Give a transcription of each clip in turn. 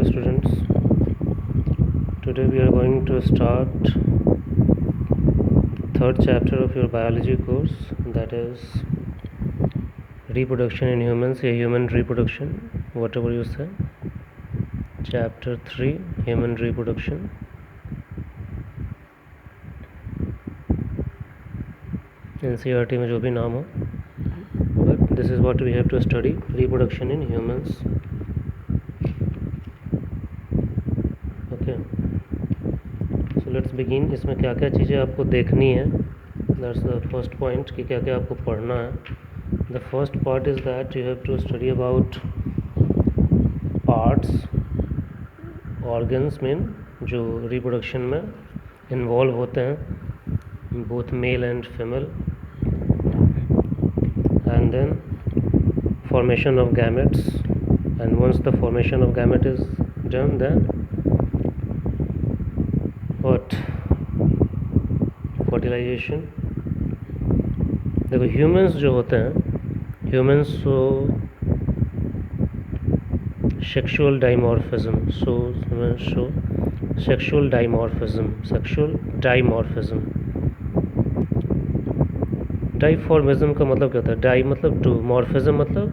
students. Today we are going to start third chapter of your biology course, that is reproduction in humans, या human reproduction, whatever you say. Chapter 3, human reproduction. NCERT में जो भी नाम हो, but this is what we have to study, reproduction in humans. Okay, so let's begin. इसमें क्या क्या चीज़ें आपको देखनी है, that's the first point, कि क्या क्या आपको पढ़ना है. The first part is that you have to study about parts, organs में जो reproduction में involve होते हैं, both male and female, and then formation of gametes, and once the formation of gamete is done, then what? Fertilization. देखो humans जो होते हैं, humans so sexual dimorphism, so humans show sexual dimorphism. डाइफॉर्मिज्म का मतलब क्या होता है? डाई मतलब टू, मॉर्फिज्म मतलब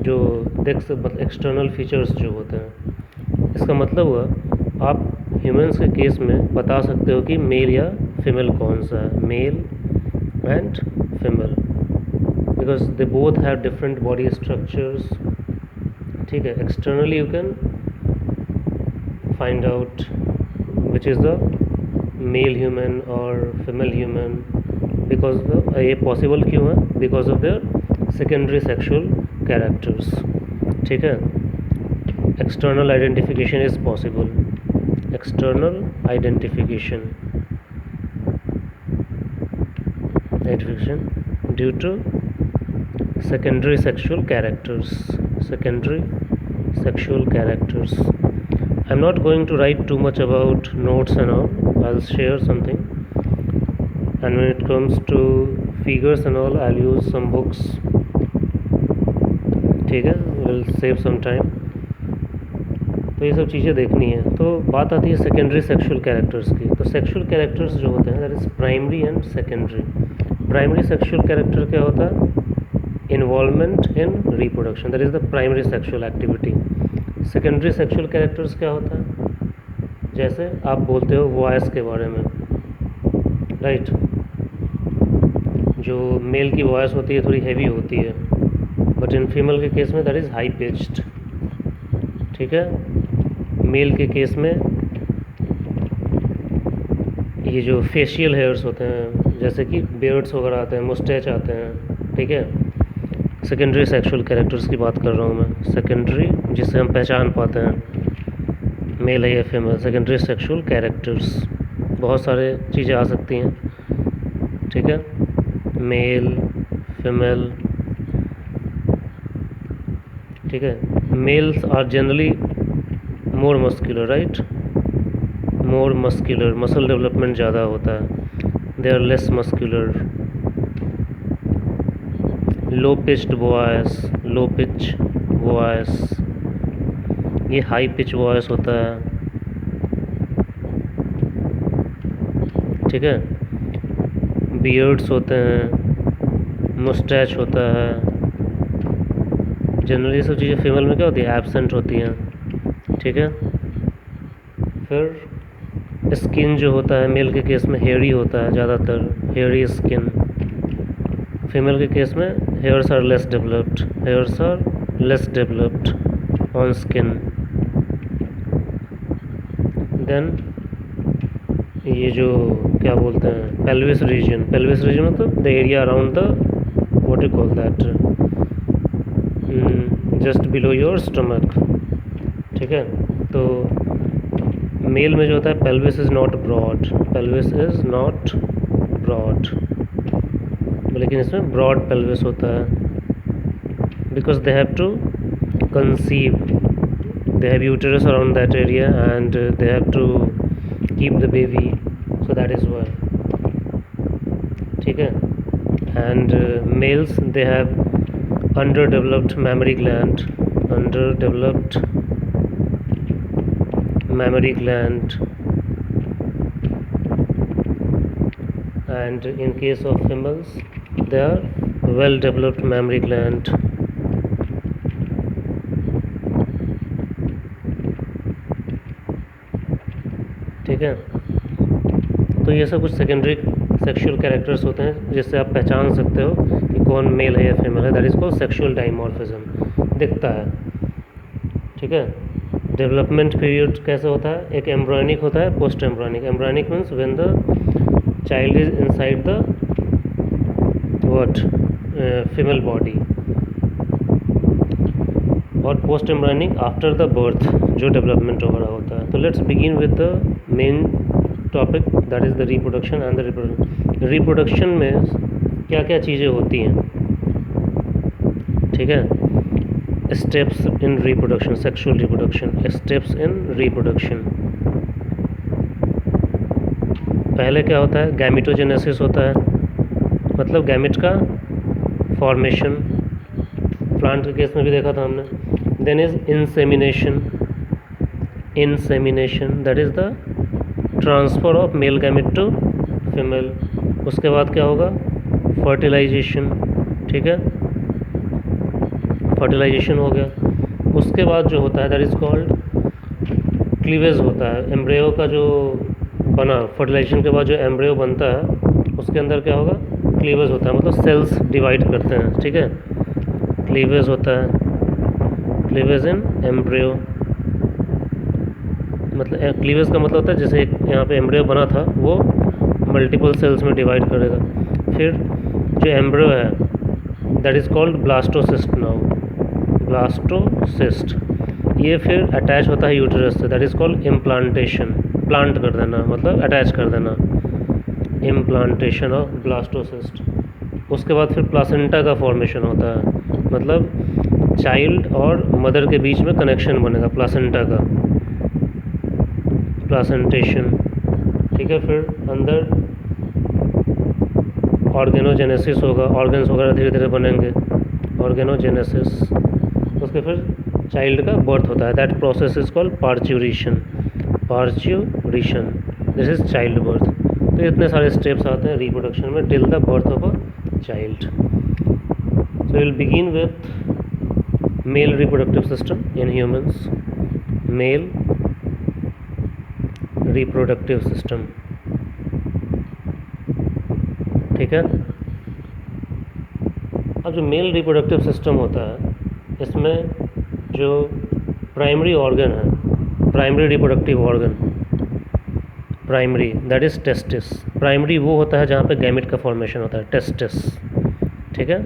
जो देख मतलब एक्सटर्नल फीचर्स जो होते हैं. इसका मतलब हुआ आप ह्यूमंस के केस में बता सकते हो कि मेल या फीमेल कौन सा है, male and female, because they both have different body structures. ठीक है, externally you can find out which is the male human और फीमेल ह्यूमन, बिकॉज ये पॉसिबल क्यों है? Because of their secondary sexual characters. ठीक है, external identification is possible. External identification due to secondary sexual characters. I'm not going to write too much about notes and all. I'll share something, and when it comes to figures and all, I'll use some books. ठीक है, we'll save some time. तो ये सब चीज़ें देखनी है. तो बात आती है सेकेंडरी सेक्शुअल कैरेक्टर्स की. तो सेक्शुअल कैरेक्टर्स जो होते हैं, that is primary and secondary. Primary sexual character क्या होता है? Involvement in reproduction, that is the primary sexual activity. Secondary sexual characters क्या होता है? जैसे आप बोलते हो वॉइस के बारे में, राइट. जो मेल की वॉइस होती है थोड़ी हैवी होती है, बट इन फीमेल के केस में दैट इज़ हाई पिच्ड. ठीक है, मेल के केस में ये जो फेशियल हेयर्स होते हैं, जैसे कि बियर्ड्स वगैरह आते हैं, मुस्टैच आते हैं. ठीक है, सेकेंडरी सेक्शुअल कैरेक्टर्स की बात कर रहा हूँ मैं. सेकेंडरी जिससे हम पहचान पाते हैं मेल है या फीमेल. सेकेंडरी सेक्शुअल कैरेक्टर्स बहुत सारे चीज़ें आ सकती हैं. ठीक है, मेल, फीमेल. ठीक है, males are generally more muscular, right, more muscular, muscle development ज़्यादा होता है. They are less muscular. Low pitched voice, ये हाई पिच वॉइस होता है. ठीक है, बियर्ड्स होते हैं, मुस्टैच होता है. जनरली सब चीज़ें फीमेल में क्या होती है? एब्सेंट होती हैं. ठीक है, फिर स्किन जो होता है मेल के केस में हेयरी होता है, ज़्यादातर हेयरी स्किन. फीमेल के केस में hairs are less developed on skin. Then ये जो क्या बोलते हैं, पेल्विस रीजन मतलब the area around the what you call that, just below your stomach. ठीक है, तो मेल में जो होता है पेल्विस इज़ नॉट ब्रॉड, लेकिन इसमें ब्रॉड पेल्विस होता है, because they have to conceive, they have uterus around that area and they have to keep the baby, so that is why. ठीक है, and males they have underdeveloped mammary gland, underdeveloped mammary gland, and in case of females they are well developed mammary gland. ठीक है, तो ये सब कुछ secondary sexual characters होते हैं जिससे आप पहचान सकते हो कि कौन मेल है या फीमेल है. That is called sexual dimorphism. दिखता है. ठीक है. डेवलपमेंट पीरियड कैसे होता है? एक एम्ब्रॉयनिक होता है, post embryonic. Embryonic means when the child is inside the what female body, और post embryonic after the birth जो डेवलपमेंट हो रहा होता है. तो let's begin with the main topic, that is the reproduction and the reproduction. Reproduction में क्या क्या चीज़ें होती हैं? ठीक है. Steps in reproduction, sexual reproduction, steps in reproduction. पहले क्या होता है? गैमेटोजेनेसिस होता है, मतलब गैमेट का फॉर्मेशन. प्लांट के केस में भी देखा था हमने. Then is insemination. Insemination that is the transfer of male gamete to female. उसके बाद क्या होगा? फर्टिलाइजेशन. ठीक है, फर्टिलाइजेशन हो गया. उसके बाद जो होता है दैट इज़ कॉल्ड क्लीवेज होता है. एम्ब्रियो का जो बना, फर्टिलाइजेशन के बाद जो एम्ब्रियो बनता है उसके अंदर क्या होगा? क्लीवेज होता है, मतलब सेल्स डिवाइड करते हैं. ठीक है, क्लीवेज होता है. क्लीवेज इन एम्ब्रियो, मतलब क्लीवेज का मतलब होता है जैसे यहाँ पे एम्ब्रियो बना था वो मल्टीपल सेल्स में डिवाइड करेगा. फिर जो एम्ब्रियो है that is called blastocyst. Now blastocyst ये फिर अटैच होता है यूटेरस से. That is called implantation. Plant कर देना मतलब अटैच कर देना. Implantation of blastocyst. उसके बाद फिर प्लासेंटा का फॉर्मेशन होता है, मतलब चाइल्ड और मदर के बीच में कनेक्शन बनेगा प्लासेंटा का. प्लासेंटेशन. ठीक है. फिर अंदर ऑर्गेनोजेनेसिस होगा, ऑर्गन्स वगैरह धीरे धीरे बनेंगे. ऑर्गेनोजेनेसिस. उसके फिर चाइल्ड का बर्थ होता है. That process is called parturition. Parturition this is child birth. तो इतने सारे स्टेप्स आते हैं रिप्रोडक्शन में till the birth of a child. So will begin with male reproductive system in humans. Male reproductive system. ठीक है. अब जो मेल रिप्रोडक्टिव सिस्टम होता है इसमें जो प्राइमरी ऑर्गन है, primary reproductive organ, primary that is testis. Primary वो होता है जहाँ पे गैमेट का फॉर्मेशन होता है, टेस्टिस. ठीक है.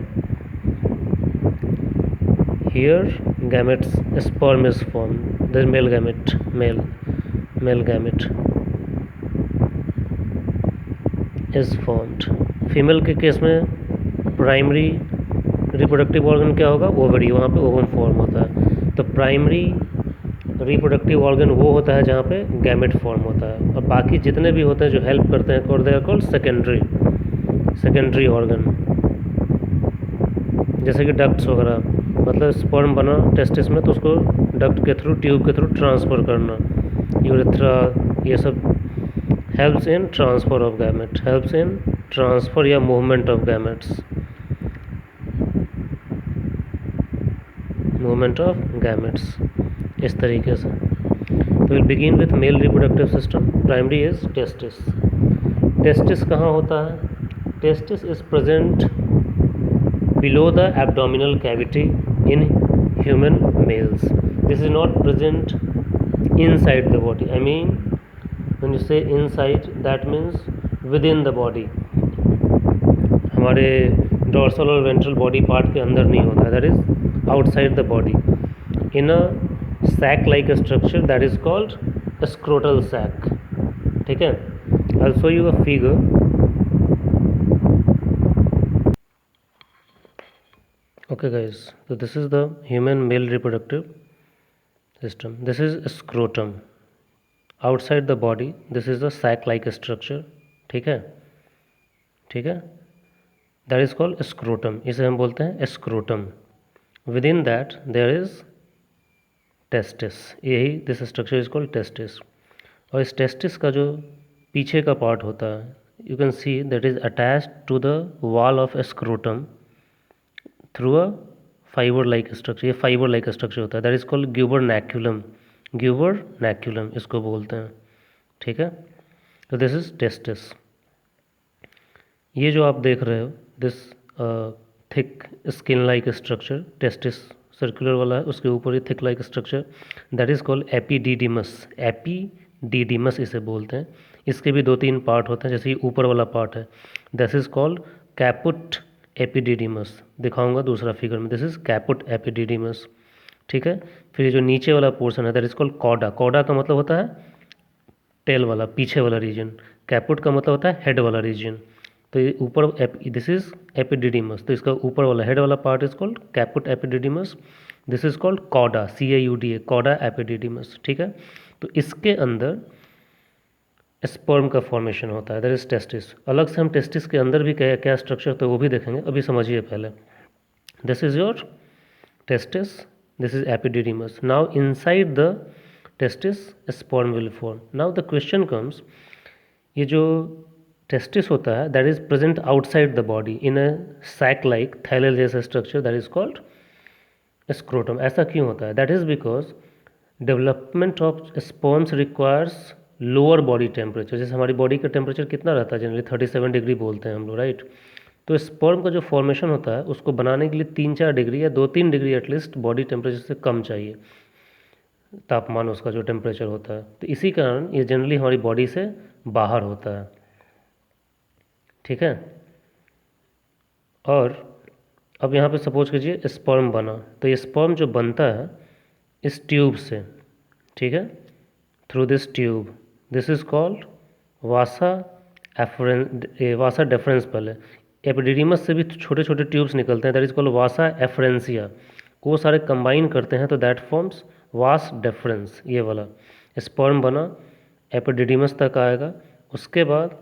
Here gametes sperm is form. This male gamete, male gamete is formed. Female के केस में प्राइमरी रिप्रोडक्टिव ऑर्गन क्या होगा? ओवरी. वहाँ पे ओवम फॉर्म होता है. तो प्राइमरी रिप्रोडक्टिव ऑर्गन वो होता है जहाँ पे गैमेट फॉर्म होता है, और बाकी जितने भी होते हैं जो हेल्प करते हैं they are called secondary. Secondary organ जैसे कि डक्ट्स वगैरह, मतलब स्पर्म बना टेस्टिस में तो उसको डक्ट के थ्रू, ट्यूब के थ्रू ट्रांसफ़र करना. यूरेथ्रा ये सब helps in transfer of gamete, helps in transfer या movement of gametes, movement of gametes इस तरीके से. तो will begin with male reproductive system. Primary is testis. Testis कहाँ होता है? Testis is present below the abdominal cavity in human males. This is not present inside the body. I mean when you say inside that means within the body. हमारे dorsal और ventral body part के अंदर नहीं होता है. That is outside the body in a sac like structure that is called scrotal sac. ठीक है. I will show you a figure. Okay guys, so this is the human male reproductive system. This is scrotum. Outside the body this is a sac like structure. ठीक है. ठीक है. That is called scrotum. इसे हम बोलते हैं scrotum. Within that there is testis, यही this structure is called testis. और इस टेस्टिस का जो पीछे का पार्ट होता है, you can see that is attached to the wall of scrotum through a fibre like structure. ये फाइबर लाइक स्ट्रक्चर होता है, that is called gubernaculum. Gubernaculum इसको बोलते हैं, ठीक है। तो दिस इज टेस्टिस। ये जो आप देख रहे हो this thick skin like structure, testis circular वाला है, उसके ऊपर ये thick like structure, that is called epididymis. Epididymis इसे बोलते हैं। इसके भी 2-3 पार्ट होते हैं, जैसे ये ऊपर वाला पार्ट है, this is called caput epididymis. दिखाऊंगा दूसरा फिगर में, दिस इज कैपुट एपिडिडिमस, ठीक है। फिर ये जो नीचे वाला पोर्शन है that is called coda. Coda का मतलब होता है टेल वाला, पीछे वाला रीजन। कैपुट का मतलब होता है हेड वाला रीजन। तो ये ऊपर दिस इज एपिडिडिमस, तो इसका ऊपर वाला हेड वाला part is called caput epididymis. This is called coda, CAUDA, coda epididymis, ठीक है। तो इसके अंदर स्पर्म का फॉर्मेशन होता है, दैट इज टेस्टिस। अलग से हम टेस्टिस के अंदर भी क्या क्या स्ट्रक्चर तो वो भी देखेंगे, अभी समझिए पहले। This is your testis, this is epididymis. Now inside the testis sperm will form. Now the question comes, ये जो testis होता है that is present outside the body in a sac like thallus जैसा structure that is called scrotum. ऐसा क्यों होता है? That is because development of sperms requires lower body temperature. जैसे हमारी बॉडी का टेम्परेचर कितना रहता है जनरली 37 डिग्री बोलते हैं हम लोग, राइट। तो स्पर्म का जो फॉर्मेशन होता है उसको बनाने के लिए 3-4 डिग्री या 2-3 डिग्री एटलीस्ट बॉडी टेम्परेचर से कम चाहिए, तापमान उसका जो टेम्परेचर होता है। तो इसी कारण ये जनरली हमारी बॉडी से बाहर होता है, ठीक है। और अब यहाँ पे सपोज कीजिए स्पर्म बना, तो ये स्पर्म जो बनता है इस ट्यूब से, ठीक है, through this tube, this is called Vasa Vasa deference. पहले एपिडिडिमस से भी छोटे छोटे ट्यूब्स निकलते हैं, दैट इज कॉल्ड वासा एफरेंसिया। वो सारे कंबाइन करते हैं तो दैट फॉर्म्स वास डेफरेंस। ये वाला स्पर्म बना, एपिडिडिमस तक आएगा, उसके बाद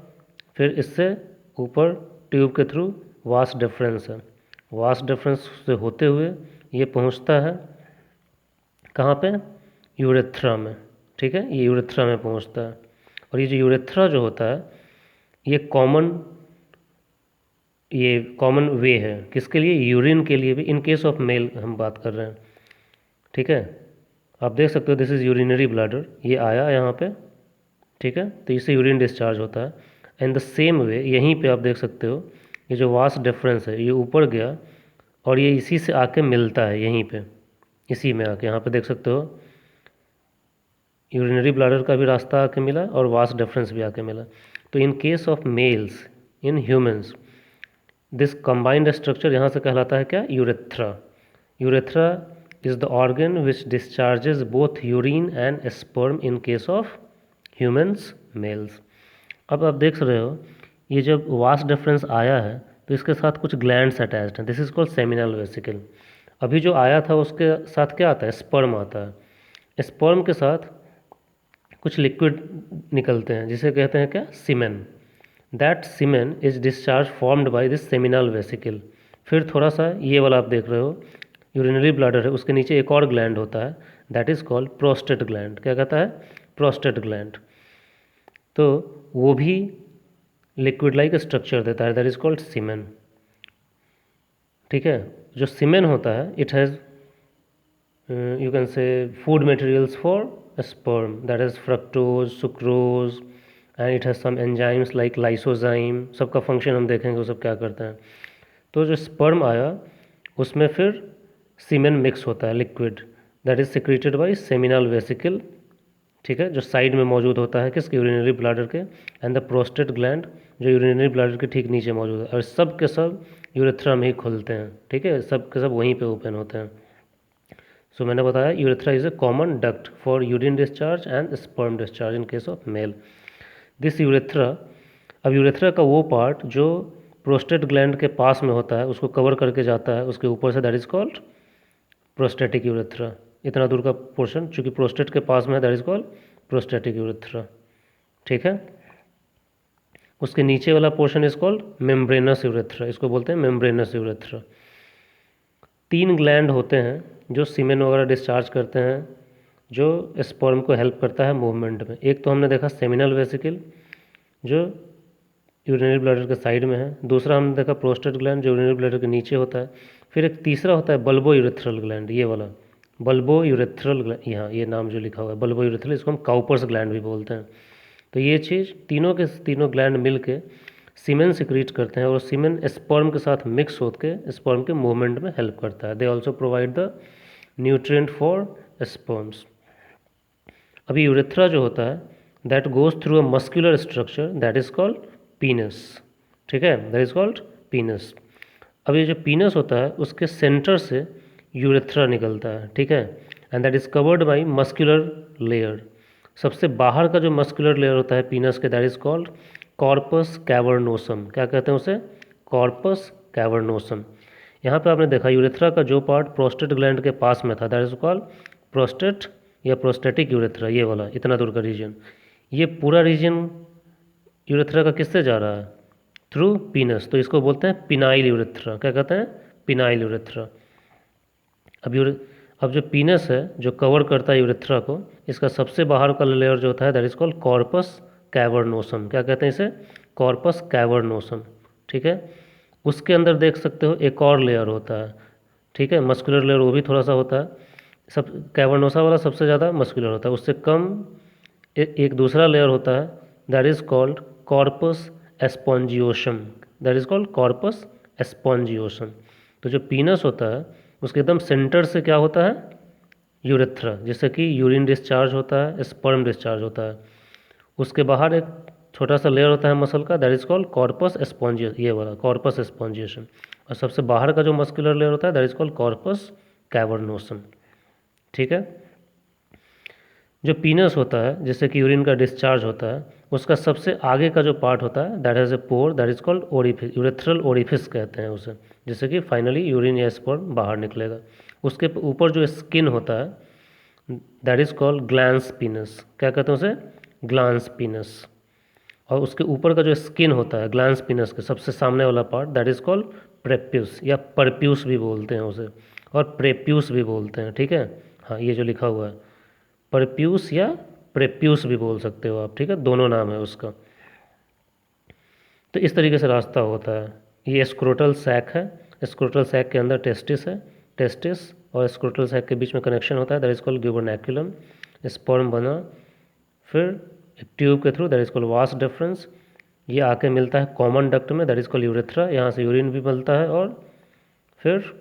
फिर इससे ऊपर ट्यूब के थ्रू वास डेफरेंस है। वास डेफरेंस से होते हुए ये पहुंचता है कहाँ पे? यूरेथ्रा में, ठीक है, ये यूरेथ्रा में पहुंचता है। और ये जो यूरेथ्रा जो होता है ये कॉमन वे है, किसके लिए? यूरिन के लिए भी, इन केस ऑफ मेल हम बात कर रहे हैं, ठीक है। आप देख सकते हो दिस इज़ यूरिनरी ब्लैडर, ये आया यहाँ पे, ठीक है, तो इससे यूरिन डिस्चार्ज होता है। एंड द सेम वे यहीं पे आप देख सकते हो ये जो वास डिफरेंस है ये ऊपर गया और ये इसी से आके मिलता है यहीं पे, इसी में आके, यहाँ पे देख सकते हो यूरिनरी ब्लैडर का भी रास्ता आके मिला और वास डिफरेंस भी आके मिला। तो in case of males in humans this combined structure यहाँ से कहलाता है क्या? Urethra. Urethra is the organ which discharges both urine and sperm in case of humans males. अब आप देख रहे हो ये जब वास डिफरेंस आया है तो इसके साथ कुछ ग्लैंड्स अटैच्ड हैं, this is called seminal vesicle. अभी जो आया था उसके साथ क्या आता है? स्पर्म आता है। स्पर्म के साथ कुछ लिक्विड निकलते हैं जिसे कहते हैं क्या? Semen. That semen is discharge formed by this seminal vesicle. फिर थोड़ा सा ये वाला आप देख रहे हो यूरिनरी ब्लैडर है, उसके नीचे एक और ग्लैंड होता है that is called prostate gland. क्या कहता है? Prostate gland. तो वो भी लिक्विड लाइक स्ट्रक्चर देता है, दैट इज कॉल्ड सीमेन, ठीक है। जो सीमेन होता है it has you can say food materials for sperm, that is fructose, sucrose and it has some enzymes like lysozyme। सबका फंक्शन हम देखेंगे वो सब क्या करते हैं। तो जो स्पर्म आया उसमें फिर सीमेन मिक्स होता है liquid, that is secreted by seminal vesicle, ठीक है, जो साइड में मौजूद होता है किसके? यूरिनरी ब्लैडर के। एंड द प्रोस्टेट ग्लैंड जो यूरिनरी ब्लैडर के ठीक नीचे मौजूद है, और सब के सब यूरेथ्रा में ही खुलते हैं, ठीक है, सब के सब वहीं पे ओपन होते हैं। सो मैंने बताया urethra is a common duct for urine discharge and sperm discharge in case of male. This urethra, अब यूरेथ्रा का वो पार्ट जो प्रोस्टेट ग्लैंड के पास में होता है उसको कवर करके जाता है उसके ऊपर से, that is called prostatic urethra. इतना दूर का पोर्शन चूँकि प्रोस्टेट के पास में है that is called prostatic urethra, ठीक है। उसके नीचे वाला portion is called membranes urethra, इसको बोलते हैं मेम्ब्रेनस यूरेथ्रा। 3 ग्लैंड होते हैं जो सीमेन वगैरह डिस्चार्ज करते हैं जो स्पर्म को हेल्प करता है मूवमेंट में। एक तो हमने देखा सेमिनल वेसिकल जो यूरिनरी ब्लैडर के साइड में है, दूसरा हमने देखा प्रोस्टेट ग्लैंड जो यूरिनरी ब्लैडर के नीचे होता है, फिर एक तीसरा होता है बल्बो यूरेथ्रल ग्लैंड, ये वाला बल्बो यूरेथ्रल ग्लैंड, यहाँ ये नाम जो लिखा हुआ है बल्बो यूरेथ्रल, इसको हम काउपर्स ग्लैंड भी बोलते हैं। तो ये चीज़ तीनों के तीनों ग्लैंड मिल के सीमेन सिक्रीट करते हैं और सीमेन स्पर्म के साथ मिक्स होकर स्पर्म के मूवमेंट में हेल्प करता है। They also provide the nutrient for sperms. अभी यूरेथ्रा जो होता है that goes through a muscular structure that is called पीनस, ठीक है, दैट इज कॉल्ड पीनस। अब ये जो पीनस होता है उसके सेंटर से यूरेथ्रा निकलता है, ठीक है, and that is covered by muscular layer. सबसे बाहर का जो मस्कुलर लेयर होता है पीनस के that is called corpus cavernosum. क्या कहते हैं उसे? Corpus cavernosum. यहाँ पे आपने देखा यूरेथ्रा का जो पार्ट प्रोस्टेट ग्लैंड के पास में था दैट इज कॉल्ड प्रोस्टेट या प्रोस्टेटिक यूरेथ्रा, ये वाला इतना दूर का रीजन। ये पूरा रीजन यूरेथ्रा का किससे जा रहा है? थ्रू पीनस, तो इसको बोलते हैं पिनाइल यूरेथ्रा। क्या कहते हैं? Phenyl urethra. अब जो पीनस है जो कवर करता है यूरेथ्रा को, इसका सबसे बाहर का लेयर जो होता है that is called corpus cavernosum. क्या कहते हैं इसे? कॉर्पस कैवर्नोसम, ठीक है। उसके अंदर देख सकते हो एक और लेयर होता है, ठीक है, मस्कुलर लेयर, वो भी थोड़ा सा होता है। सब कैवर्नोसा वाला सबसे ज़्यादा मस्कुलर होता है, उससे कम एक दूसरा लेयर होता है that is called corpus spongiosum, that is called corpus spongiosum. तो जो पीनस होता है उसके एकदम सेंटर से क्या होता है? यूरेथ्रा, जिससे कि यूरिन डिस्चार्ज होता है, स्पर्म डिस्चार्ज होता है। उसके बाहर एक छोटा सा लेयर होता है मसल का दैट इज कॉल्ड कॉर्पस एस्पॉन्जियस, ये वाला कॉर्पस एस्पॉन्जिएशन। और सबसे बाहर का जो मस्कुलर लेयर होता है that is called corpus cavernosum, ठीक है। जो पीनस होता है जिससे कि यूरिन का डिस्चार्ज होता है, उसका सबसे आगे का जो पार्ट होता है that has a pore that is called orifice, urethral orifice कहते हैं उसे, जिससे कि फाइनली यूरिन या स्पर्म बाहर निकलेगा। उसके ऊपर जो स्किन होता है that is called glans penis. क्या कहते हैं उसे? Glans penis. और उसके ऊपर का जो स्किन होता है ग्लैंस पीनस के सबसे सामने वाला पार्ट दैट इज कॉल्ड प्रेप्यूस या परप्यूस भी बोलते हैं उसे, और प्रेप्यूस भी बोलते हैं, ठीक है। हाँ, ये जो लिखा हुआ है परप्यूस या प्रेप्यूस भी बोल सकते हो आप, ठीक है, दोनों नाम है उसका। तो इस तरीके से रास्ता होता है। ये स्क्रोटल सैक है, स्क्रोटल सैक के अंदर टेस्टिस है, टेस्टिस और स्क्रोटल सैक के बीच में कनेक्शन होता है दैट इज कॉल्ड ग्यूबरनैक्यूलम। स्पर्म बना फिर एक ट्यूब के through that is called vas deferens, ये आके मिलता है कॉमन डक्ट में दैट इज कॉल्ड यूरेथ्रा, यहाँ से यूरिन भी मिलता है और फिर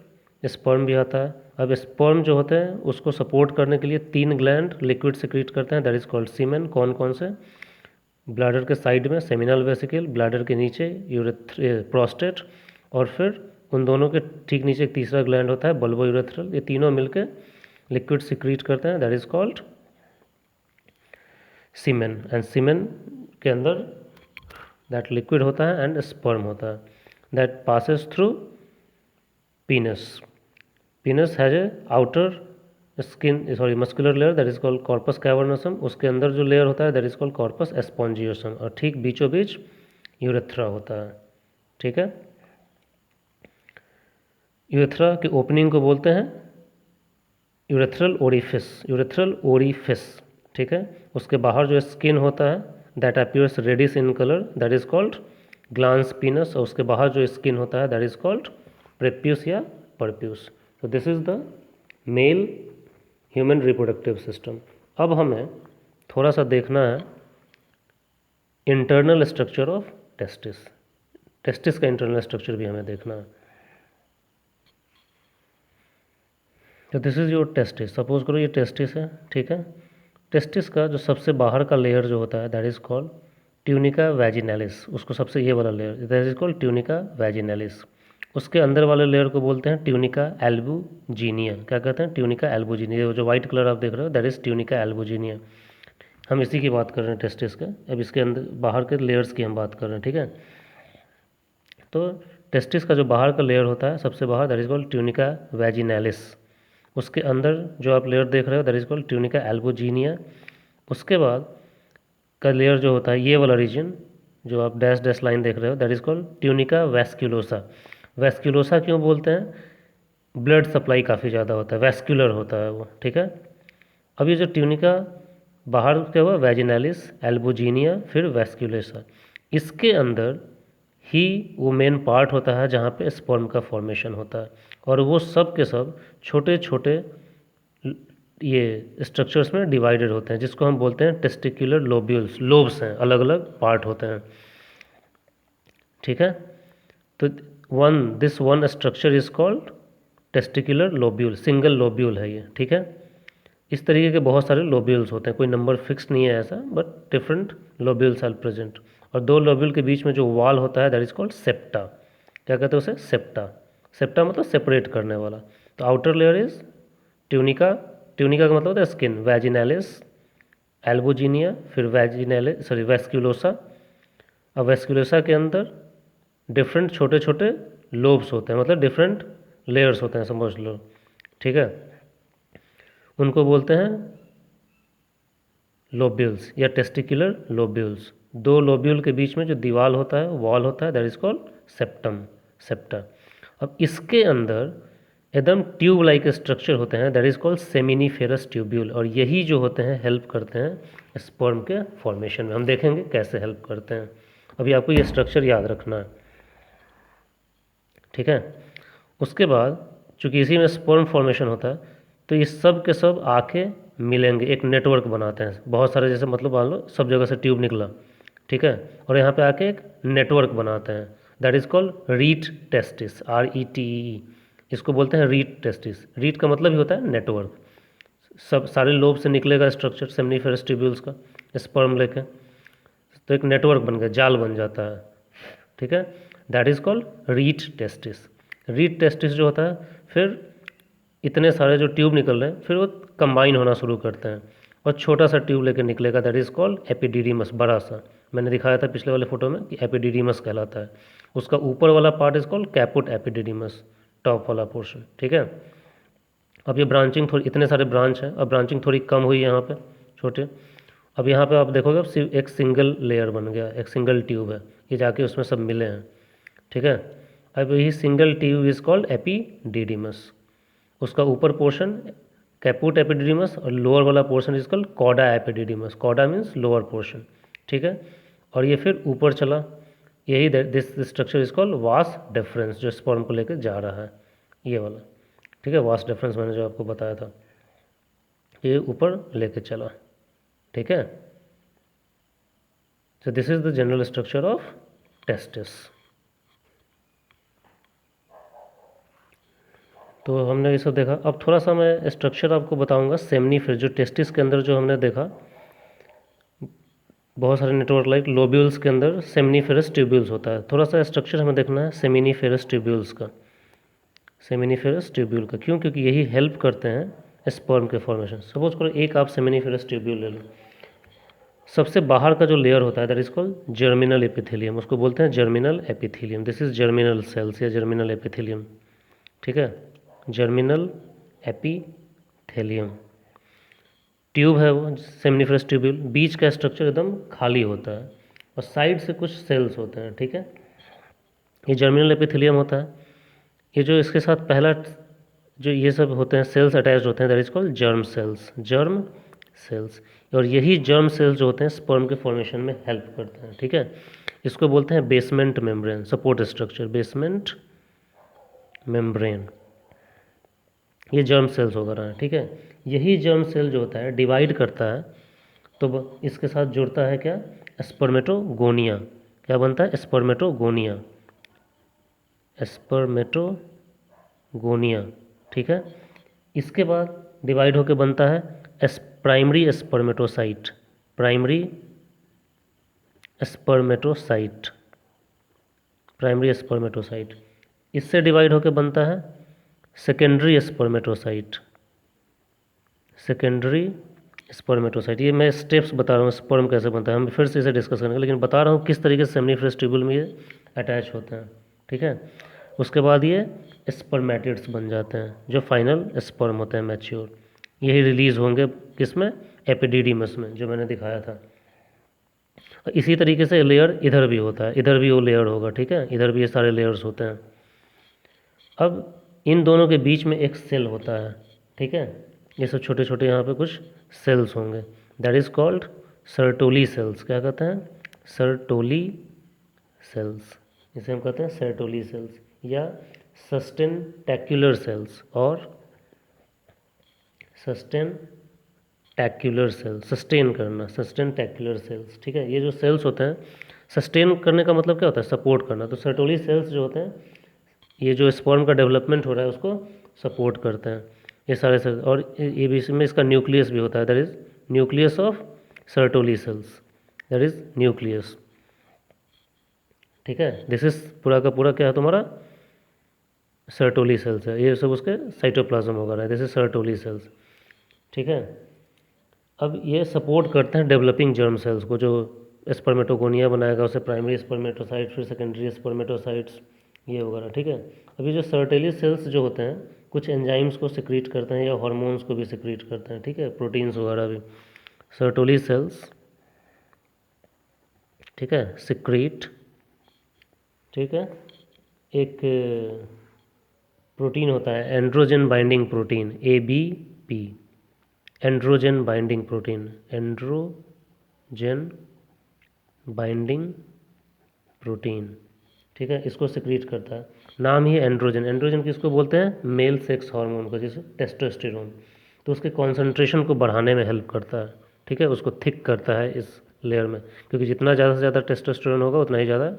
स्पर्म भी आता है। अब स्पर्म जो होते हैं उसको सपोर्ट करने के लिए 3 ग्लैंड लिक्विड सिक्रीट करते हैं दैट इज कॉल्ड सीमेन। कौन कौन से? ब्लैडर के साइड में सेमिनल वेसिकल, ब्लैडर के नीचे प्रोस्टेट, और फिर उन दोनों के ठीक नीचे एक तीसरा ग्लैंड होता है बल्बो यूरेथ्रल। ये तीनों मिलकर लिक्विड सिक्रीट करते हैं that is called semen. And semen के अंदर दैट लिक्विड होता है एंड स्पर्म होता है that passes through पीनस। पीनस has a outer skin sorry muscular layer that is called corpus cavernosum, उसके अंदर जो लेयर होता है दैट इज कॉल्ड कॉर्पस एस्पॉन्जियोसम, और ठीक बीचों बीच यूरेथ्रा होता है, ठीक है। यूरेथ्रा के ओपनिंग को बोलते हैं यूरेथ्रल ओरिफिस, यूरेथ्रल ओरिफिस, ठीक है। उसके बाहर जो स्किन होता है that appears reddish in colour that is called glans penis, और उसके बाहर जो स्किन होता है दैट इज कॉल्ड प्रेप्यूस या परप्यूस। तो this is the male human reproductive system. अब हमें थोड़ा सा देखना है internal structure of testis. Testis का इंटरनल स्ट्रक्चर भी हमें देखना है। तो this is your testis, suppose करो ये टेस्टिस है, ठीक है। टेस्टिस का जो सबसे बाहर का लेयर जो होता है that is called tunica vaginalis, उसको सबसे ये वाला layer that is called tunica vaginalis. उसके अंदर वाले लेयर को बोलते हैं ट्यूनिका एल्बुजिनिया। क्या कहते हैं? Tunica albuginea. जो वाइट कलर आप देख रहे हो दैट इज ट्यूनिका एल्बुजिनिया। हम इसी की बात कर रहे हैं टेस्टिस का। अब इसके अंदर बाहर के लेयर्स की हम बात कर रहे हैं, ठीक है। तो टेस्टिस का जो बाहर का लेयर होता है सबसे बाहर that is called tunica vaginalis. उसके अंदर जो आप लेयर देख रहे हो that is called tunica albuginea. उसके बाद का लेयर जो होता है ये वाला रीजन जो आप डैश डैश लाइन देख रहे हो दैट इज कॉल्ड ट्यूनिका वैस्क्यूलोसा। वैस्क्यूलोसा क्यों बोलते हैं? ब्लड सप्लाई काफ़ी ज़्यादा होता है, वैस्कुलर होता है वो, ठीक है। अब ये जो ट्यूनिका बाहर क्या हुआ, वेजिनालिस, एल्बुजिनिया, फिर वेस्क्यूलेसा, इसके अंदर ही वो मेन पार्ट होता है जहाँ पे स्पर्म का फॉर्मेशन होता है। और वो सब के सब छोटे छोटे ये स्ट्रक्चर्स में डिवाइडेड होते हैं, जिसको हम बोलते हैं टेस्टिकुलर लोब्यूल्स। लोब्स हैं, अलग अलग पार्ट होते हैं, ठीक है। तो this one structure is called testicular lobule, single lobule है ये, ठीक है। इस तरीके के बहुत सारे लोब्यूल्स होते हैं, कोई नंबर फिक्स नहीं है ऐसा, but different lobules are present. और दो लोब्यूल के बीच में जो वॉल होता है दैट इज कॉल्ड सेप्टा। क्या कहते हैं उसे, सेप्टा। सेप्टा मतलब सेपरेट करने वाला। तो outer layer is tunica, tunica का मतलब होता है स्किन, वैजिनालिस, एल्बुजिनिया, फिर वैजिनालिस सॉरी वेस्क्यूलोसा। अब वेस्क्यूलोसा के अंदर डिफरेंट छोटे छोटे लोब्स होते हैं, मतलब डिफरेंट लेयर्स होते हैं, समझ लो, ठीक है। उनको बोलते हैं लोब्यूल्स या टेस्टिकुलर लोब्यूल्स। दो लोब्यूल के बीच में जो दीवार होता है, वॉल होता है, that is called septum, septa. अब इसके अंदर एकदम ट्यूब लाइक स्ट्रक्चर होते हैं, that is called seminiferous tubule. और यही जो होते हैं हेल्प करते हैं स्पर्म के फॉर्मेशन में। हम देखेंगे कैसे हेल्प करते हैं। अभी आपको ये स्ट्रक्चर याद रखना है, ठीक है। उसके बाद चूंकि इसी में स्पर्म फॉर्मेशन होता है, तो ये सब के सब आके मिलेंगे, एक नेटवर्क बनाते हैं बहुत सारे, जैसे मतलब मान लो सब जगह से ट्यूब निकला, ठीक है, और यहाँ पे आके एक नेटवर्क बनाते हैं, that is called rete testis, RETE। इसको बोलते हैं रीट टेस्टिस। रीट का मतलब ही होता है नेटवर्क। सब सारे लोब से निकलेगा स्ट्रक्चर सेमिनिफेरस ट्यूब्यूल्स का, स्पर्म लेके, तो एक नेटवर्क बन गया, जाल बन जाता है, ठीक है। That is called rete testis. Rete testis जो होता है, फिर इतने सारे जो ट्यूब निकल रहे हैं, फिर वो कंबाइन होना शुरू करते हैं और छोटा सा ट्यूब लेके निकलेगा, दैट इज कॉल्ड एपिडिडीमस, बड़ा सा। मैंने दिखाया था पिछले वाले फोटो में कि एपिडिडीमस कहलाता है। उसका ऊपर वाला part is called caput epididymis, top वाला पोर्शन, ठीक है। अब ये ब्रांचिंग थोड़ी, इतने सारे ब्रांच हैं, अब ब्रांचिंग थोड़ी कम हुई यहाँ पे, छोटे। अब यहाँ पे आप देखोगे, अब सिर्फ एक सिंगल लेयर बन गया, एक सिंगल ट्यूब है, ये जाके उसमें सब मिले हैं, ठीक है। अब यही single tube is called epididymis. उसका ऊपर पोर्शन कैपुट एपिडिडीमस और लोअर वाला portion is called coda epididymis. Coda means lower portion, ठीक है। और ये फिर ऊपर चला, यही this structure is called vas deferens, जो स्पर्म को लेकर जा रहा है, ये वाला, ठीक है। वास डिफरेंस मैंने जो आपको बताया था, ये ऊपर लेके चला, ठीक है। So this is the general structure of testis। तो हमने ये सब देखा। अब थोड़ा सा मैं स्ट्रक्चर आपको बताऊंगा सेमनीफेरस, जो टेस्टिस के अंदर जो हमने देखा बहुत सारे नेटवर्क लाइक लोब्यूल्स के अंदर सेमनीफेरस ट्यूब्यूल्स होता है। थोड़ा सा स्ट्रक्चर हमें देखना है सेमिनिफेरस ट्यूब्यूल्स का, सेमिनिफेरस ट्यूब्यूल का। क्यों? क्योंकि यही हेल्प करते हैं स्पर्म के फॉर्मेशन। सपोज करो एक आप सेमिनिफेरस ट्यूब्यूल ले लो, सबसे बाहर का जो लेयर होता है that is called germinal epithelium, उसको बोलते हैं germinal epithelium. This is germinal cells या जर्मिनल एपिथेलियम, ठीक है, जर्मिनल एपिथेलियम। ट्यूब है वो सेमिनिफेरस ट्यूब्यूल, बीच का स्ट्रक्चर एकदम खाली होता है और साइड से कुछ सेल्स होते हैं, ठीक है। ये जर्मिनल एपिथेलियम होता है। ये जो इसके साथ पहला जो ये सब होते हैं सेल्स अटैच्ड होते हैं that is called germ cells, germ cells. और यही जर्म सेल्स जो होते हैं स्पर्म के फॉर्मेशन में हेल्प करते हैं, ठीक है। इसको बोलते हैं basement membrane, support structure, basement membrane. ये जर्म सेल्स वगैरह हैं, ठीक है। यही जर्म सेल जो होता है डिवाइड करता है, तो इसके साथ जुड़ता है क्या, स्पर्मेटोगोनिया। क्या बनता है, स्पर्मेटोगोनिया, स्पर्मेटोगोनिया, ठीक है। इसके बाद डिवाइड होकर बनता है primary spermatocyte, primary spermatocyte, primary spermatocyte. इससे डिवाइड होकर बनता है सेकेंडरी स्पर्मेटोसाइट, सेकेंडरी स्पर्मेटोसाइट। ये मैं स्टेप्स बता रहा हूँ स्पर्म कैसे बनता है, हम फिर से इसे डिस्कस करेंगे, लेकिन बता रहा हूँ किस तरीके से सेमिनिफेरस ट्यूब्यूल में ये अटैच होते हैं, ठीक है। उसके बाद ये स्पर्मेटिड्स बन जाते हैं, जो फाइनल स्पर्म होते हैं मैच्योर। यही रिलीज होंगे किसमें, एपिडिडीमस में, जो मैंने दिखाया था। इसी तरीके से लेयर इधर भी होता है, इधर भी वो लेयर होगा, ठीक है, इधर भी ये सारे लेयर्स होते हैं। अब इन दोनों के बीच में एक सेल होता है, ठीक है, ये सब छोटे छोटे यहाँ पे कुछ सेल्स होंगे, that is called Sertoli cells. क्या कहते हैं? Sertoli cells. इसे हम कहते हैं सर्टोली सेल्स या सस्टेनटैक्युलर सेल्स और सस्टेनटैक्युलर सेल्स, सस्टेन करना, सस्टेनटैक्युलर सेल्स। ठीक है, ये जो सेल्स होते हैं, सस्टेन करने का मतलब क्या होता है? सपोर्ट करना। तो सर्टोली सेल्स जो होते हैं, ये जो स्पर्म का डेवलपमेंट हो रहा है उसको सपोर्ट करते हैं, ये सारे सेल्स। और ये भी इसमें इसका न्यूक्लियस भी होता है, that is nucleus of Sertoli sales, that is nucleus. ठीक है, दिस इज पूरा का पूरा क्या है तुम्हारा? सर्टोली सेल्स है, ये सब उसके साइटोप्लाज्म वगैरह है, दिस इज सर्टोली सेल्स। ठीक है, अब ये सपोर्ट करते हैं डेवलपिंग जर्म सेल्स को, जो स्पर्मेटोगोनिया बनाएगा उसे प्राइमरी स्पर्मेटोसाइट, फिर सेकेंडरी स्पर्मेटोसाइट्स, ये वगैरह। ठीक है, अब ये जो सर्टेली सेल्स जो होते हैं कुछ एंजाइम्स को सिक्रीट करते हैं या हार्मोन्स को भी सिक्रीट करते हैं। ठीक है, प्रोटीन्स वगैरह भी। सर्टोली सेल्स, ठीक है, सिक्रीट, ठीक है, एक प्रोटीन होता है androgen binding protein, ABP, androgen binding protein, androgen binding protein. ठीक है, इसको सिक्रीट करता है, नाम ही एंड्रोजन। एंड्रोजन किसको बोलते हैं? मेल सेक्स हार्मोन को, जैसे टेस्टोस्टेरोन। तो उसके कॉन्सेंट्रेशन को बढ़ाने में हेल्प करता है। ठीक है, उसको थिक करता है इस लेयर में, क्योंकि जितना ज़्यादा से ज़्यादा टेस्टोस्टेरोन होगा उतना ही ज़्यादा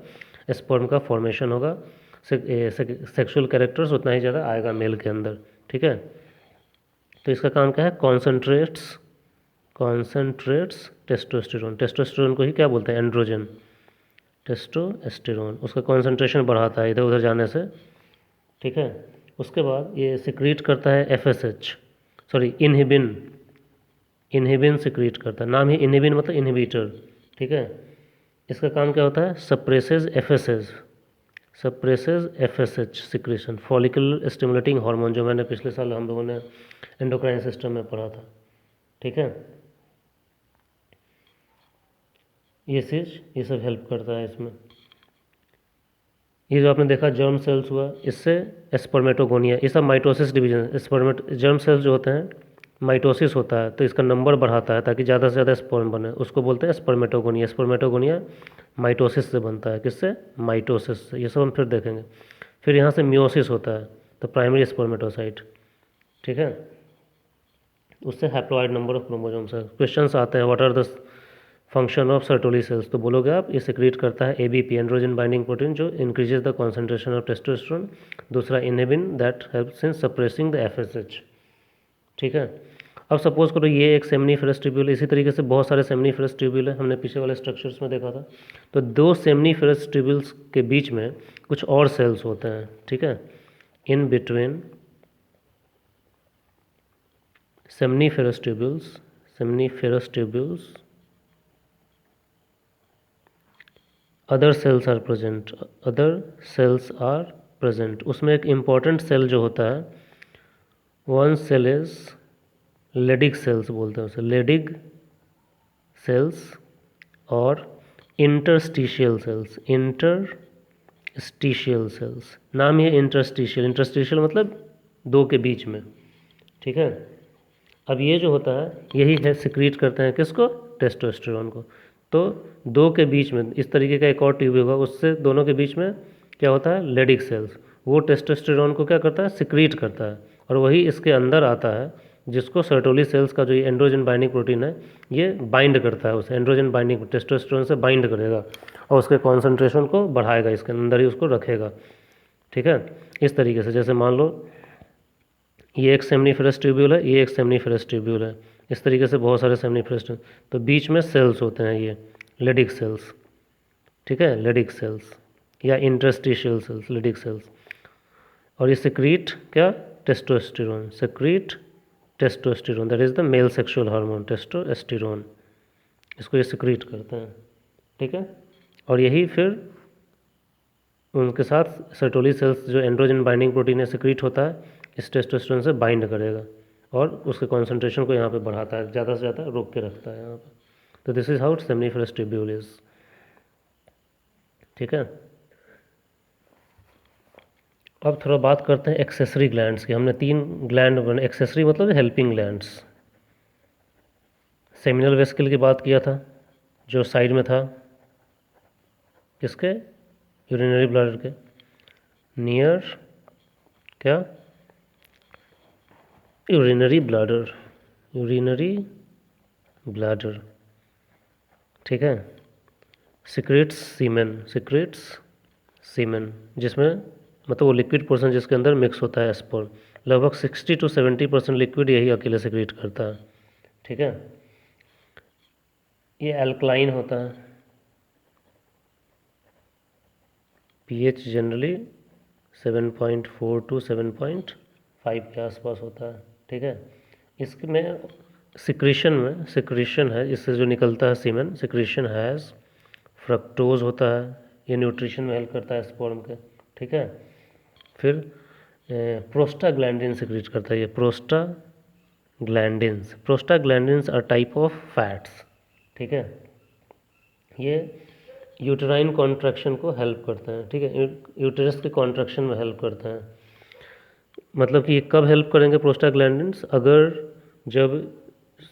स्पर्म का फॉर्मेशन होगा, सेक्सुअल कैरेक्टर्स उतना ही ज़्यादा आएगा मेल के अंदर। ठीक है, तो इसका काम क्या है? Concentrates testosterone. टेस्टोस्टेरोन को ही क्या बोलते हैं? Androgen, testosterone. उसका कॉन्सेंट्रेशन बढ़ाता है इधर उधर जाने से। ठीक है, उसके बाद ये सिक्रीट करता है FSH, sorry inhibin, inhibin secrete करता है, नाम ही इनहिबिन मतलब इनहिबिटर। ठीक है, इसका काम क्या होता है? Suppresses FSH secretion, follicular stimulating hormone, जो मैंने पिछले साल हम लोगों ने एंडोक्राइन सिस्टम में पढ़ा था। ठीक है, ये सब हेल्प करता है इसमें। ये जो आपने देखा जर्म सेल्स हुआ, इससे स्पर्मेटोगोनिया, ये सब माइटोसिस डिवीजन। जर्म सेल्स जो होते हैं माइटोसिस होता है तो इसका नंबर बढ़ाता है ताकि ज़्यादा से ज़्यादा स्पर्म बने, उसको बोलते हैं स्पर्मेटोगोनिया। स्पर्मेटोगोनिया माइटोसिस से बनता है, किससे? माइटोसिस से। ये सब हम फिर देखेंगे। फिर यहाँ से मियोसिस होता है, तो प्राइमरी स्पर्मेटोसाइट। ठीक है, उससे हैप्लॉइड नंबर ऑफ क्रोमोसोम्स है। क्वेश्चंस आते हैं, what are the function of Sertoli cells, तो बोलोगे आप ये सिक्रीट करता है ABP, एंड्रोजन बाइंडिंग प्रोटीन, जो increases the concentration of testosterone. दूसरा inhibin, that helps in suppressing the FSH। ठीक है, अब सपोज करो ये एक सेमनीफेरस ट्यूब्यूल, इसी तरीके से बहुत सारे सेमनीफेरस ट्यूब्यूल है, हमने पीछे वाले स्ट्रक्चर्स में देखा था। तो दो सेमनीफेरस ट्यूब्यूल्स के बीच में कुछ और सेल्स होते हैं। ठीक है, in between seminiferous tubules other cells are present. उसमें एक इम्पॉर्टेंट सेल जो होता है, one cell is Leydig cells बोलते हैं उसे, लेडिग सेल्स और इंटरस्टिशियल सेल्स, नाम ही इंटरस्टिशियल मतलब दो के बीच में। ठीक है, अब ये जो होता है यही है सिक्रीट करते हैं किसको? टेस्टोस्टेरोन को। तो दो के बीच में इस तरीके का एक और ट्यूब होगा, उससे दोनों के बीच में क्या होता है? लेडिक सेल्स, वो टेस्टोस्टेरोन को क्या करता है? सिक्रीट करता है, और वही इसके अंदर आता है, जिसको सर्टोली सेल्स का जो ये एंड्रोजन बाइंडिंग प्रोटीन है ये बाइंड करता है, उसे एंड्रोजन बाइंडिंग टेस्टोस्टेरोन से बाइंड करेगा और उसके कॉन्सेंट्रेशन को बढ़ाएगा, इसके अंदर ही उसको रखेगा। ठीक है, इस तरीके से, जैसे मान लो ये एक सेमनीफेरस ट्यूब्यूल है, ये एक सेमनीफेरस ट्यूब्यूल है, इस तरीके से बहुत सारे सेमनीफेरस, तो बीच में सेल्स होते हैं ये लेडिक सेल्स। ठीक है, लेडिक सेल्स या इंटरस्टिशियल सेल्स, लेडिक सेल्स। और ये सिक्रीट क्या? Testosterone, secrete testosterone, that is the male sexual hormone testosterone, इसको ये सिक्रीट करते हैं। ठीक है, और यही फिर उनके साथ सर्टोली सेल्स जो एंड्रोजन बाइंडिंग प्रोटीन है सिक्रीट होता है, इस टेस्टोस्टेरोन से बाइंड करेगा और उसके कॉन्सेंट्रेशन को यहाँ पे बढ़ाता है, ज़्यादा से ज़्यादा रोक के रखता है यहाँ पे। तो this is how seminiferous tubule is. ठीक है, अब थोड़ा बात करते हैं एक्सेसरी ग्लैंड्स की। हमने 3 ग्लैंड बने, एक्सेसरी मतलब हेल्पिंग ग्लैंड्स। सेमिनल वेसिकल की बात किया था, जो साइड में था, किसके, यूरिनरी ब्लैडर के, नियर क्या, यूरिनरी ब्लैडर, यूरिनरी ब्लैडर, ठीक है। सिक्रेट्स सीमेन, सिक्रेट्स सीमेन, जिसमें मतलब वो लिक्विड पोर्शन जिसके अंदर मिक्स होता है स्पर्म। लगभग 60 to 70% लिक्विड यही अकेले सिक्रेट करता है, ठीक है। ये एल्कलाइन होता है, पीएच जनरली 7.4 to 7.5 के आसपास होता है, ठीक है। इसमें सिक्रीशन है, इससे जो निकलता है सीमेन, सिक्रीशन हैज़ फ्रक्टोज होता है, ये न्यूट्रिशन में हेल्प करता है स्पर्म के, ठीक है। फिर प्रोस्टाग्लैंडिन सिक्रीट करता है, ये prostaglandins are type of fats, ठीक है। ये यूटेराइन कॉन्ट्रैक्शन को हेल्प करते हैं, ठीक है, यूटेरस के कॉन्ट्रैक्शन में हेल्प करते हैं। मतलब कि ये कब हेल्प करेंगे प्रोस्टाग्लैंडिन्स, अगर जब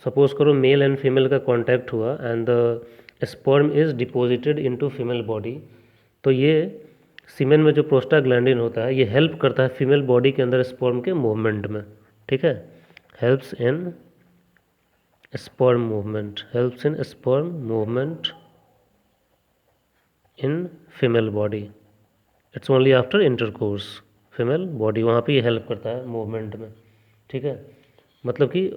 सपोज करो मेल एंड फीमेल का कांटेक्ट हुआ and the sperm is deposited into female body, तो ये सीमेन में जो प्रोस्टाग्लैंडिन होता है ये हेल्प करता है फीमेल बॉडी के अंदर स्पर्म के मूवमेंट में, ठीक है। Helps in sperm movement, helps in sperm movement in female body, it's only after intercourse, female body वहाँ पे ये हेल्प करता है मूवमेंट में, ठीक है। मतलब कि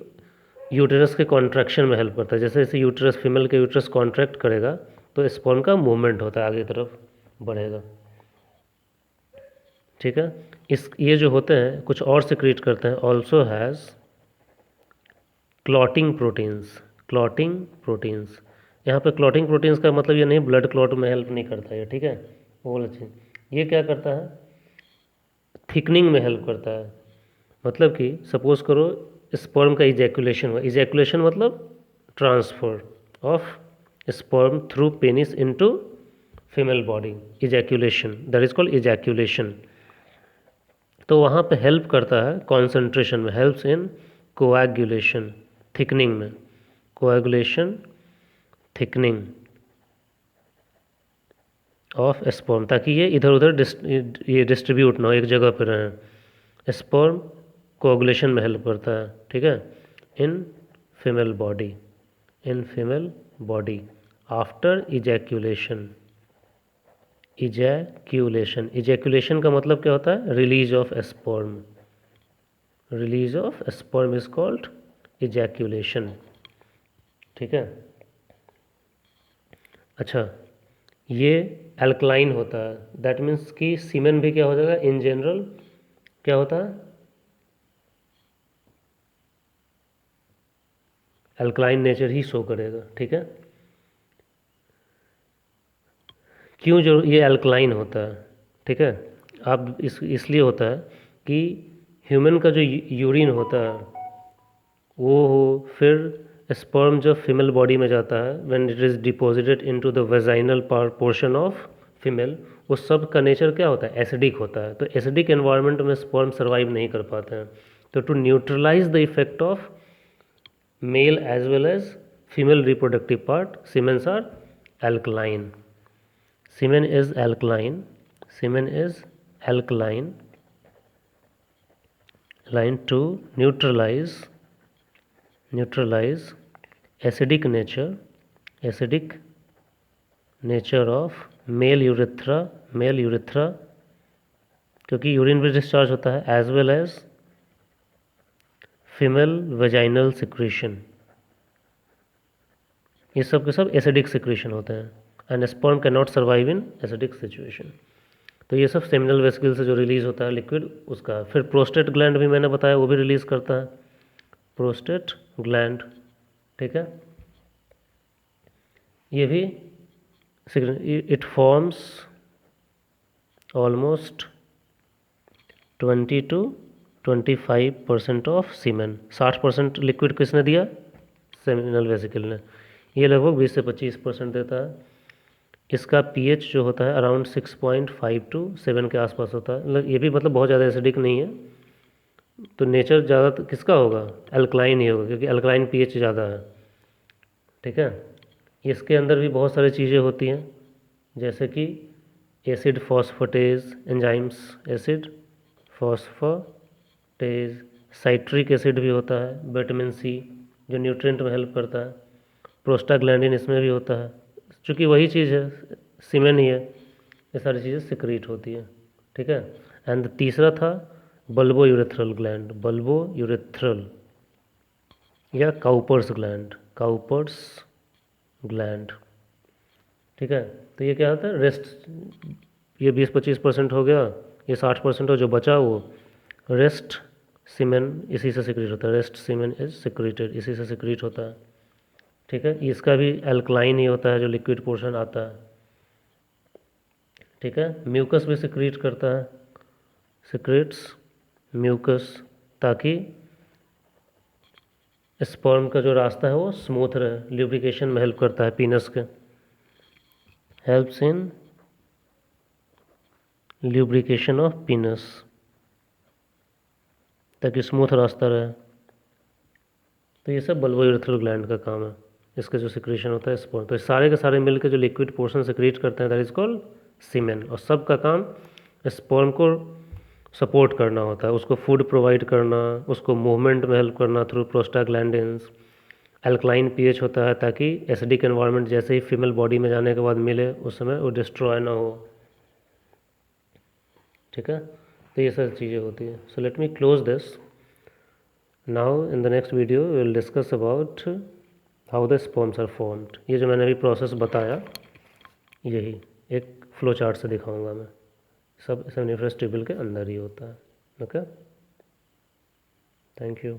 यूटेरस के कॉन्ट्रैक्शन में हेल्प करता है, जैसे जैसे यूटेरस, फीमेल के यूटेरस कॉन्ट्रैक्ट करेगा तो स्पर्म का मूवमेंट होता है, आगे की तरफ बढ़ेगा, ठीक है। ये जो होते हैं कुछ और सिक्रीट करते हैं, ऑल्सो हैज़ क्लॉटिंग प्रोटीन्स। यहाँ पे क्लॉटिंग प्रोटीन्स का मतलब ये नहीं ब्लड क्लॉट में हेल्प नहीं करता है, ठीक है, वो वाला चीज़। ये क्या करता है, थिकनिंग में हेल्प करता है। मतलब कि सपोज करो स्पर्म का इजैकुलेशन हुआ, इजैकुलेशन मतलब transfer of sperm through penis into female body, ejaculation, that is called ejaculation. तो वहाँ पे हेल्प करता है कॉन्सेंट्रेशन में, हेल्प्स इन कोएगुलेशन, थिकनिंग में, कोएगुलेशन, थिकनिंग ऑफ स्पर्म, ताकि ये इधर उधर ये डिस्ट्रीब्यूट ना हो, एक जगह पर रहें। स्पर्म कोएगुलेशन में हेल्प करता है, ठीक है, in female body after ejaculation. Ejaculation का मतलब क्या होता है, release of sperm, release of sperm is called ejaculation, ठीक है। अच्छा, ये एल्कलाइन होता है, दैट मीन्स कि सीमेन भी क्या हो जाएगा, इन जनरल क्या होता है, एल्कलाइन नेचर ही शो करेगा, ठीक है। क्यों जो ये एल्कलाइन होता है, ठीक है, आप इसलिए होता है कि ह्यूमन का जो यूरिन होता है वो हो, फिर स्पर्म जब फीमेल बॉडी में जाता है, when it is deposited into the vaginal portion of female, उस सब का नेचर क्या होता है, एसिडिक होता है। तो एसिडिक एनवायरनमेंट में स्पर्म सर्वाइव नहीं कर पाते हैं। तो to neutralise the effect of male as well as female reproductive part, semens are alkaline. Semen is alkaline. Semen is alkaline line to neutralize acidic nature of male urethra क्योंकि urine भी discharge होता है, as well as female vaginal secretion, ये सब के सब acidic secretion होते हैं and sperm can not survive in acidic situation. तो ये सब सेमिनल वेसिकल से जो रिलीज होता है लिक्विड उसका। फिर प्रोस्टेट ग्लैंड भी मैंने बताया, वो भी रिलीज करता है, प्रोस्टेट ग्लैंड, ठीक है। ये भी it forms almost 20 to 25% of semen. 60% liquid किसने दिया, सेमिनल वेसिकल ने, ये लगभग 20 से 25% देता है। इसका पीएच जो होता है अराउंड 6.5 टू 7 के आसपास होता है, मतलब ये भी मतलब बहुत ज़्यादा एसिडिक नहीं है। तो नेचर ज़्यादा किसका होगा, अल्कलाइन ही होगा, क्योंकि अल्कलाइन पीएच ज़्यादा है। ठीक है, इसके अंदर भी बहुत सारी चीज़ें होती हैं, जैसे कि acid phosphatase enzymes, acid phosphatase, citric acid भी होता है, विटामिन सी जो न्यूट्रिएंट में हेल्प करता है, प्रोस्टाग्लैंडिन इसमें भी होता है, चूँकि वही चीज़ है, सीमेन ही है, ये सारी चीज़ें सिक्रीट होती हैं। ठीक है, एंड तीसरा था bulbo urethral gland, bulbo urethral या काउपर्स ग्लैंड, काउपर्स ग्लैंड। ठीक है, तो ये क्या होता है, रेस्ट, ये 20-25% हो गया, ये 60% हो जो बचा वो रेस्ट सीमेन इसी से सिक्रीट होता है, रेस्ट सीमेन इज सिक्रीटेड, इसी से सिक्रीट होता है। ठीक है, इसका भी अल्कलाइन ही होता है जो लिक्विड पोर्शन आता है। ठीक है, म्यूकस भी सिक्रीट करता है, सिक्रेट्स म्यूकस, ताकि स्पर्म का जो रास्ता है वो स्मूथ रहे, ल्यूब्रिकेशन में हेल्प करता है पीनस के, हेल्प्स इन ल्यूब्रिकेशन ऑफ पीनस, ताकि स्मूथ रास्ता रहे। तो ये सब बल्बोयूरेथ्रल ग्लैंड का काम है, इसका जो सिक्रेशन होता है स्पर्म, तो सारे के सारे मिलकर जो लिक्विड पोर्शन सिक्रेट करते हैं दैट इज कॉल्ड सीमेन, और सब का काम स्पर्म को सपोर्ट करना होता है, उसको फूड प्रोवाइड करना, उसको मूवमेंट में हेल्प करना थ्रू प्रोस्टाग्लैंडिन्स। अल्कलाइन पीएच होता है ताकि एसिडिक एनवायरनमेंट जैसे ही फीमेल बॉडी में जाने के बाद मिले उस समय वो डिस्ट्रॉय ना हो। ठीक है, तो ये सब चीज़ें होती है। So let me close this now, in the next video we will discuss about how the sperms are formed. ये जो मैंने अभी प्रोसेस बताया यही एक फ्लो चार्ट से दिखाऊंगा मैं, सब सेमिनिफरस ट्यूबल के अंदर ही होता है। Okay, thank you.